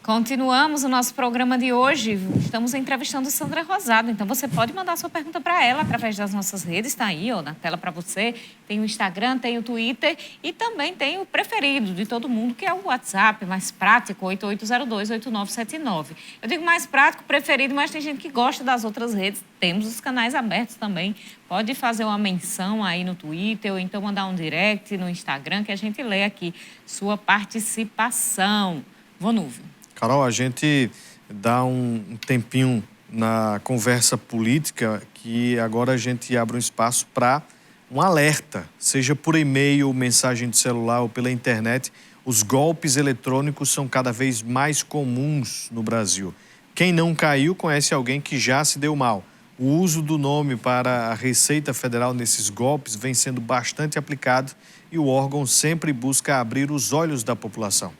Continuamos o nosso programa de hoje. Estamos entrevistando Sandra Rosado. Então, você pode mandar sua pergunta para ela através das nossas redes. Está aí, ó, na tela para você. Tem o Instagram, tem o Twitter e também tem o preferido de todo mundo, que é o WhatsApp, mais prático, 8802-8979. Eu digo mais prático, preferido, mas tem gente que gosta das outras redes. Temos os canais abertos também. Pode fazer uma menção aí no Twitter ou então mandar um direct no Instagram que a gente lê aqui sua participação. Vonúvio. Carol, a gente dá um tempinho na conversa política que agora a gente abre um espaço para um alerta, seja por e-mail, mensagem de celular ou pela internet. Os golpes eletrônicos são cada vez mais comuns no Brasil. Quem não caiu conhece alguém que já se deu mal. O uso do nome para a Receita Federal nesses golpes vem sendo bastante aplicado e o órgão sempre busca abrir os olhos da população.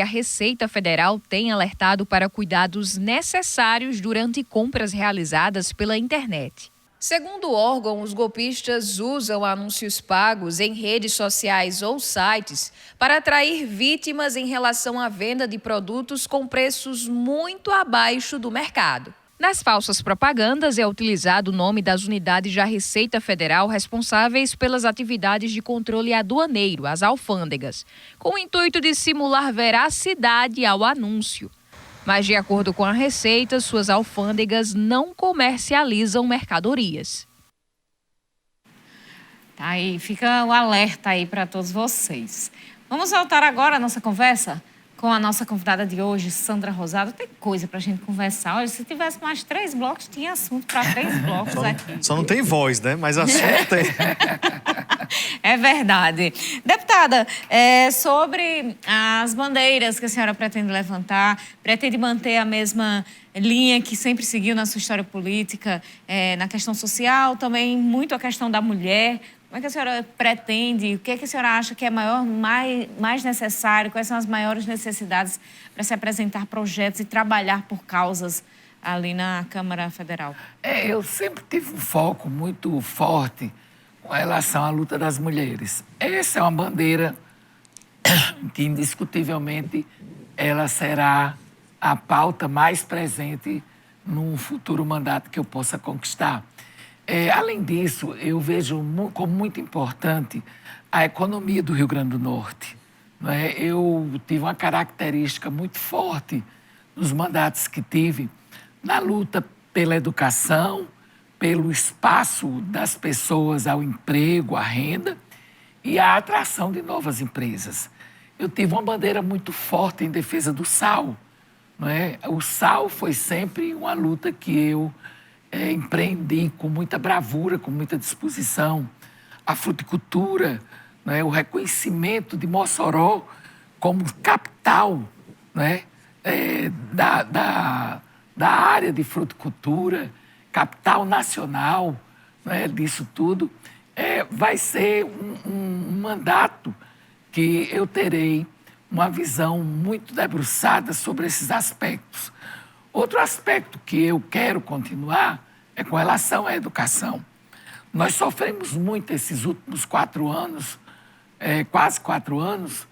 A Receita Federal tem alertado para cuidados necessários durante compras realizadas pela internet. Segundo o órgão, os golpistas usam anúncios pagos em redes sociais ou sites para atrair vítimas em relação à venda de produtos com preços muito abaixo do mercado. Nas falsas propagandas é utilizado o nome das unidades da Receita Federal responsáveis pelas atividades de controle aduaneiro, as alfândegas, com o intuito de simular veracidade ao anúncio. Mas, de acordo com a Receita, suas alfândegas não comercializam mercadorias. Tá aí, fica o alerta aí para todos vocês. Vamos voltar agora a nossa conversa com a nossa convidada de hoje, Sandra Rosado. Tem coisa para a gente conversar. Olha, se tivesse mais 3 blocos, tinha assunto para 3 blocos aqui. Só não tem voz, né? Mas assunto tem. É verdade. Deputada, sobre as bandeiras que a senhora pretende levantar, pretende manter a mesma linha que sempre seguiu na sua história política, na questão social, também muito a questão da mulher. Como é que a senhora pretende? O que é que a senhora acha que é mais necessário? Quais são as maiores necessidades para se apresentar projetos e trabalhar por causas ali na Câmara Federal? Eu sempre tive um foco muito forte com relação à luta das mulheres. Essa é uma bandeira que, indiscutivelmente, ela será a pauta mais presente num futuro mandato que eu possa conquistar. Além disso, eu vejo como muito importante a economia do Rio Grande do Norte. Não é? Eu tive uma característica muito forte nos mandatos que tive na luta pela educação, pelo espaço das pessoas ao emprego, à renda e à atração de novas empresas. Eu tive uma bandeira muito forte em defesa do sal. Não é? O sal foi sempre uma luta que eu empreendi com muita bravura, com muita disposição. A fruticultura, né, o reconhecimento de Mossoró como capital, né, da área de fruticultura, capital nacional, né, disso tudo, vai ser um mandato que eu terei uma visão muito debruçada sobre esses aspectos. Outro aspecto que eu quero continuar é com relação à educação. Nós sofremos muito esses últimos 4 anos, quase 4 anos,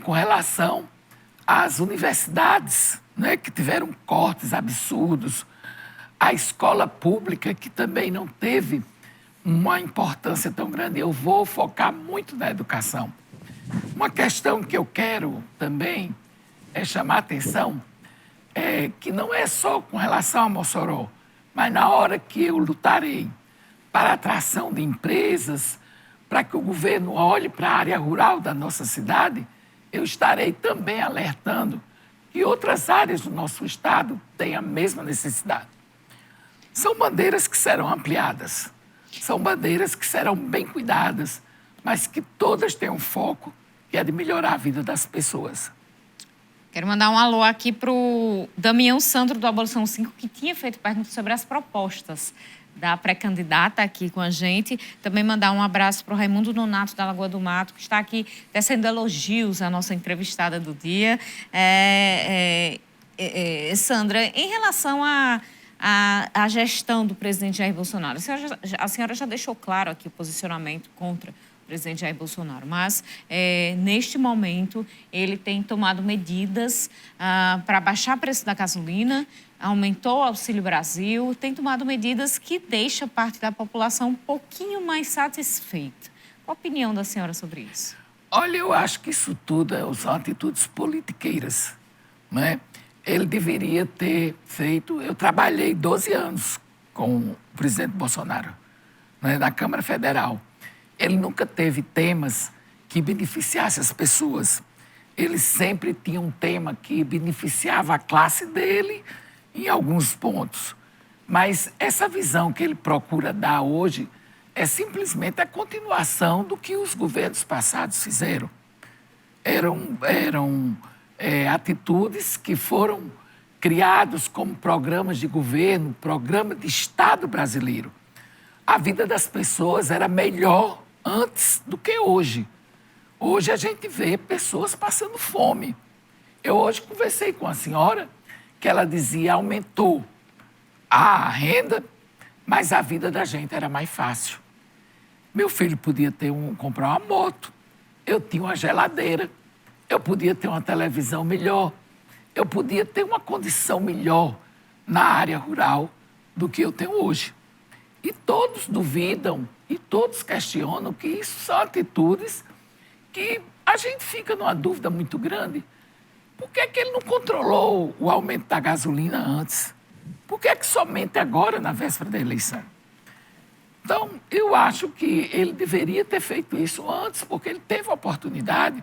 com relação às universidades, né, que tiveram cortes absurdos, a escola pública, que também não teve uma importância tão grande. Eu vou focar muito na educação. Uma questão que eu quero também chamar a atenção que não é só com relação a Mossoró, mas na hora que eu lutarei para a atração de empresas, para que o governo olhe para a área rural da nossa cidade, eu estarei também alertando que outras áreas do nosso estado têm a mesma necessidade. São bandeiras que serão ampliadas, são bandeiras que serão bem cuidadas, mas que todas têm um foco, que é de melhorar a vida das pessoas. Quero mandar um alô aqui para o Damião Sandro, do Abolição 5, que tinha feito perguntas sobre as propostas da pré-candidata aqui com a gente. Também mandar um abraço para o Raimundo Nonato, da Lagoa do Mato, que está aqui tecendo elogios à nossa entrevistada do dia. Sandra, em relação à gestão do presidente Jair Bolsonaro, a senhora já deixou claro aqui o posicionamento contra presidente Jair Bolsonaro. Mas, neste momento, ele tem tomado medidas para baixar o preço da gasolina, aumentou o Auxílio Brasil, tem tomado medidas que deixam parte da população um pouquinho mais satisfeita. Qual a opinião da senhora sobre isso? Olha, eu acho que isso tudo são atitudes politiqueiras, né? Ele deveria ter feito... Eu trabalhei 12 anos com o presidente Bolsonaro, né, na Câmara Federal. Ele nunca teve temas que beneficiassem as pessoas. Ele sempre tinha um tema que beneficiava a classe dele em alguns pontos. Mas essa visão que ele procura dar hoje é simplesmente a continuação do que os governos passados fizeram. Eram atitudes que foram criados como programas de governo, programa de Estado brasileiro. A vida das pessoas era melhor antes do que hoje. Hoje a gente vê pessoas passando fome. Eu hoje conversei com a senhora que ela dizia aumentou a renda, mas a vida da gente era mais fácil. Meu filho podia comprar uma moto, eu tinha uma geladeira, eu podia ter uma televisão melhor, eu podia ter uma condição melhor na área rural do que eu tenho hoje. E todos duvidam e todos questionam que isso são atitudes que a gente fica numa dúvida muito grande. Por que ele não controlou o aumento da gasolina antes? Por que somente agora, na véspera da eleição? Então, eu acho que ele deveria ter feito isso antes, porque ele teve a oportunidade,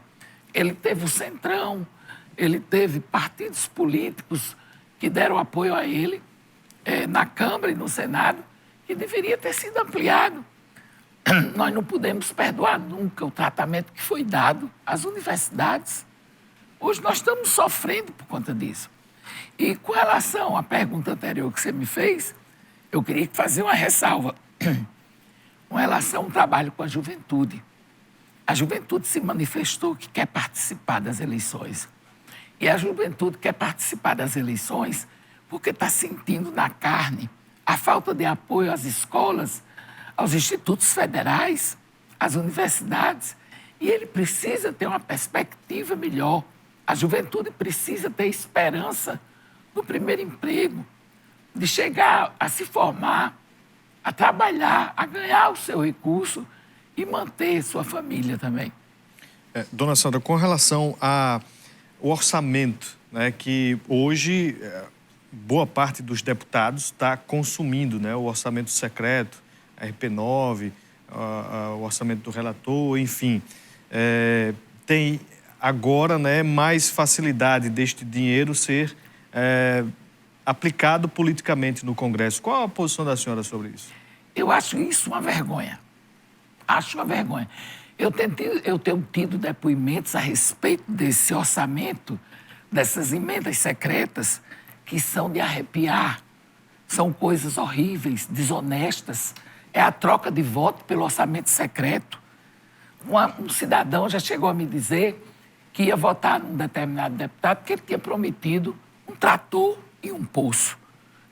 ele teve o Centrão, ele teve partidos políticos que deram apoio a ele na Câmara e no Senado, que deveria ter sido ampliado. Nós não podemos perdoar nunca o tratamento que foi dado às universidades. Hoje nós estamos sofrendo por conta disso. E com relação à pergunta anterior que você me fez, eu queria fazer uma ressalva com relação ao trabalho com a juventude. A juventude se manifestou que quer participar das eleições. E a juventude quer participar das eleições porque está sentindo na carne a falta de apoio às escolas, aos institutos federais, às universidades. E ele precisa ter uma perspectiva melhor. A juventude precisa ter esperança no primeiro emprego, de chegar a se formar, a trabalhar, a ganhar o seu recurso e manter sua família também. Dona Sandra, com relação ao orçamento, né, que hoje boa parte dos deputados está consumindo, né, o orçamento secreto, a RP9, o orçamento do relator, enfim, tem agora, né, mais facilidade deste dinheiro ser aplicado politicamente no Congresso. Qual a posição da senhora sobre isso? Eu acho isso uma vergonha. Acho uma vergonha. Eu tenho tido depoimentos a respeito desse orçamento, dessas emendas secretas, que são de arrepiar. São coisas horríveis, desonestas. É a troca de voto pelo orçamento secreto. Um cidadão já chegou a me dizer que ia votar num determinado deputado porque ele tinha prometido um trator e um poço.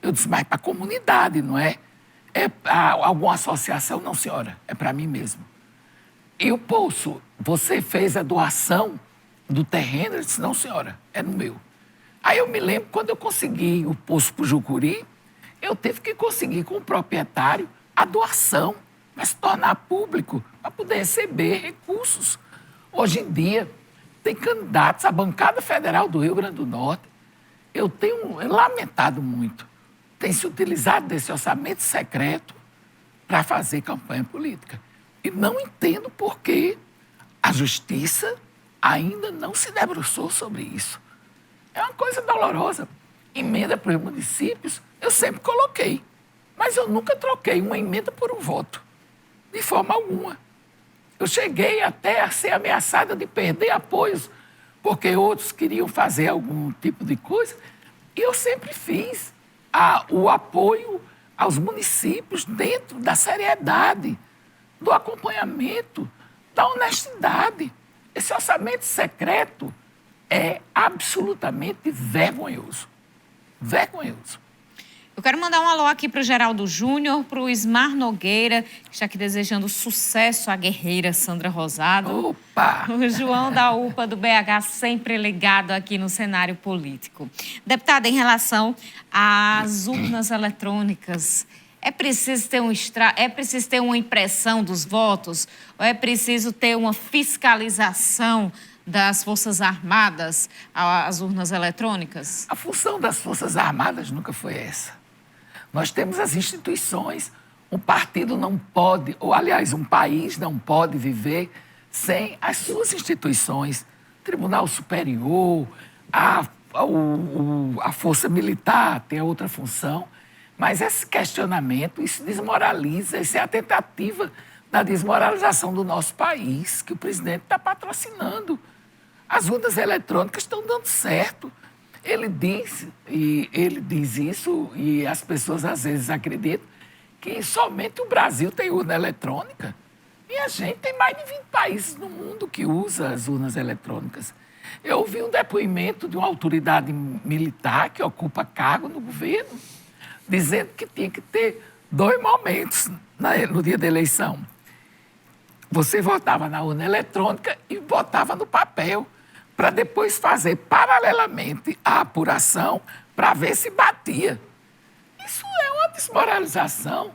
Eu disse, mas para a comunidade, não é? É para alguma associação? Não, senhora, é para mim mesmo. E o poço, você fez a doação do terreno? Eu disse, não, senhora, é no meu. Aí eu me lembro, quando eu consegui o poço para o Jucuri, eu tive que conseguir com o proprietário a doação para se tornar público, para poder receber recursos. Hoje em dia, tem candidatos à bancada federal do Rio Grande do Norte. Eu tenho lamentado muito. Tem se utilizado desse orçamento secreto para fazer campanha política. E não entendo por que a justiça ainda não se debruçou sobre isso. É uma coisa dolorosa. Emenda para os municípios, eu sempre coloquei. Mas eu nunca troquei uma emenda por um voto. De forma alguma. Eu cheguei até a ser ameaçada de perder apoios, porque outros queriam fazer algum tipo de coisa. E eu sempre fiz o apoio aos municípios dentro da seriedade, do acompanhamento, da honestidade. Esse orçamento secreto é absolutamente vergonhoso. Vergonhoso. Eu quero mandar um alô aqui para o Geraldo Júnior, para o Ismar Nogueira, que está aqui desejando sucesso à guerreira Sandra Rosado. Opa! O João da UPA do BH, sempre ligado aqui no cenário político. Deputada, em relação às urnas eletrônicas, é preciso ter uma impressão dos votos ou é preciso ter uma fiscalização das Forças Armadas às urnas eletrônicas? A função das Forças Armadas nunca foi essa. Nós temos as instituições. Um partido não pode, ou aliás, um país não pode viver sem as suas instituições. Tribunal Superior, a Força Militar tem a outra função. Mas esse questionamento, isso desmoraliza, isso é a tentativa da desmoralização do nosso país, que o presidente está patrocinando. As urnas eletrônicas estão dando certo. Ele diz isso, e as pessoas às vezes acreditam que somente o Brasil tem urna eletrônica. E a gente tem mais de 20 países no mundo que usa as urnas eletrônicas. Eu ouvi um depoimento de uma autoridade militar que ocupa cargo no governo, dizendo que tinha que ter 2 momentos no dia da eleição. Você votava na urna eletrônica e votava no papel, para depois fazer paralelamente a apuração para ver se batia. Isso é uma desmoralização.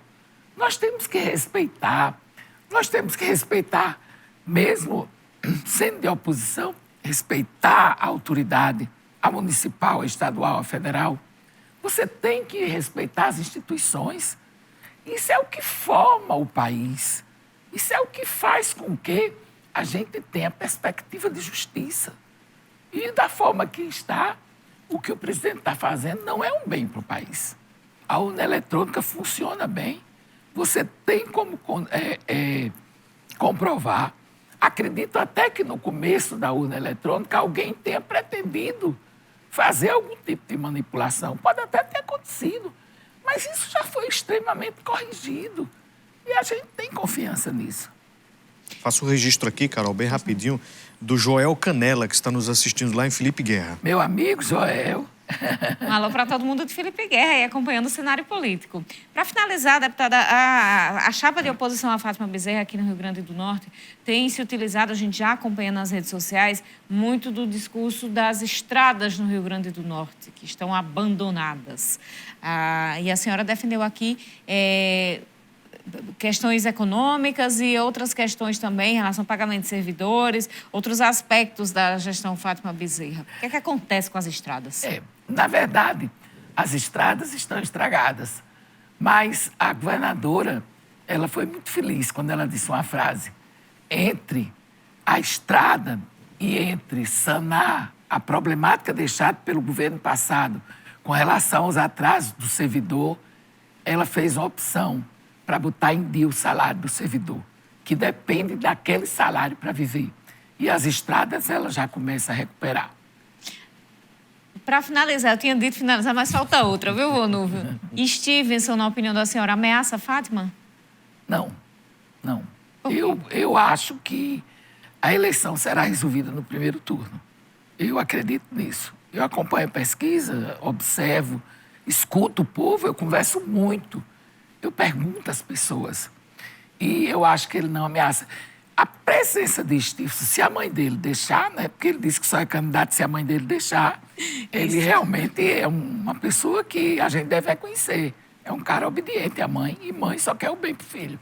Nós temos que respeitar, mesmo sendo de oposição, respeitar a autoridade, a municipal, a estadual, a federal. Você tem que respeitar as instituições. Isso é o que forma o país. Isso é o que faz com que a gente tenha perspectiva de justiça. E da forma que está, o que o presidente está fazendo não é um bem para o país. A urna eletrônica funciona bem. Você tem como comprovar. Acredito até que no começo da urna eletrônica alguém tenha pretendido fazer algum tipo de manipulação. Pode até ter acontecido, mas isso já foi extremamente corrigido. E a gente tem confiança nisso. Faço o registro aqui, Carol, bem rapidinho, do Joel Canela, que está nos assistindo lá em Felipe Guerra. Meu amigo Joel. Um alô para todo mundo de Felipe Guerra e acompanhando o cenário político. Para finalizar, deputada, a chapa de oposição à Fátima Bezerra aqui no Rio Grande do Norte tem se utilizado, a gente já acompanha nas redes sociais, muito do discurso das estradas no Rio Grande do Norte, que estão abandonadas. E a senhora defendeu aqui questões econômicas e outras questões também em relação ao pagamento de servidores, outros aspectos da gestão Fátima Bezerra. O que é que acontece com as estradas? Na verdade, as estradas estão estragadas, mas a governadora, ela foi muito feliz quando ela disse uma frase: entre a estrada e entre sanar a problemática deixada pelo governo passado com relação aos atrasos do servidor, ela fez uma opção para botar em dia o salário do servidor, que depende daquele salário para viver. E as estradas, ela já começa a recuperar. Para finalizar, eu tinha dito finalizar, mas falta outra, viu, Vonúvio? Stevenson, na opinião da senhora, ameaça a Fátima? Não. Eu acho que a eleição será resolvida no primeiro turno. Eu acredito nisso. Eu acompanho a pesquisa, observo, escuto o povo, eu converso muito. Eu pergunto às pessoas. E eu acho que ele não ameaça. A presença de Stevenson, se a mãe dele deixar, né? Porque ele disse que só é candidato se a mãe dele deixar, ele realmente é uma pessoa que a gente deve reconhecer. É um cara obediente à mãe, e mãe só quer o bem pro filho.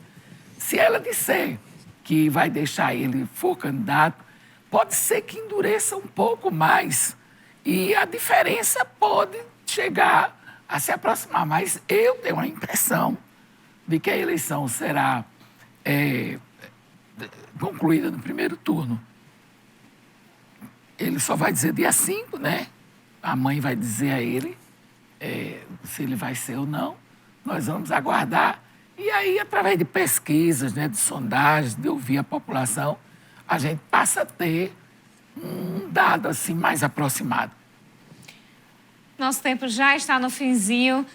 Se ela disser que vai deixar ele for candidato, pode ser que endureça um pouco mais. E a diferença pode chegar a se aproximar. Mas eu tenho a impressão de que a eleição será concluída no primeiro turno. Ele só vai dizer dia 5, né? A mãe vai dizer a ele se ele vai ser ou não. Nós vamos aguardar. E aí, através de pesquisas, né, de sondagens, de ouvir a população, a gente passa a ter um dado assim mais aproximado. Nosso tempo já está no finzinho.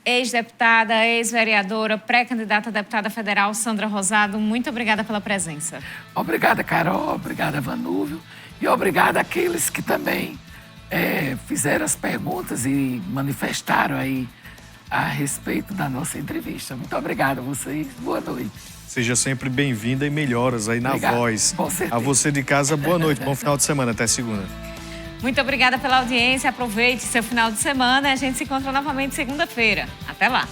Ex-deputada, ex-vereadora, pré-candidata a deputada federal, Sandra Rosado, muito obrigada pela presença. Obrigada, Carol. Obrigada, Vanúvio. E obrigada àqueles que também fizeram as perguntas e manifestaram aí a respeito da nossa entrevista. Muito obrigado a vocês. Boa noite. Seja sempre bem-vinda e melhoras aí na Obrigado, voz. com certeza. A você de casa, boa noite, bom final de semana, até segunda. Muito obrigada pela audiência, aproveite seu final de semana e a gente se encontra novamente segunda-feira. Até lá!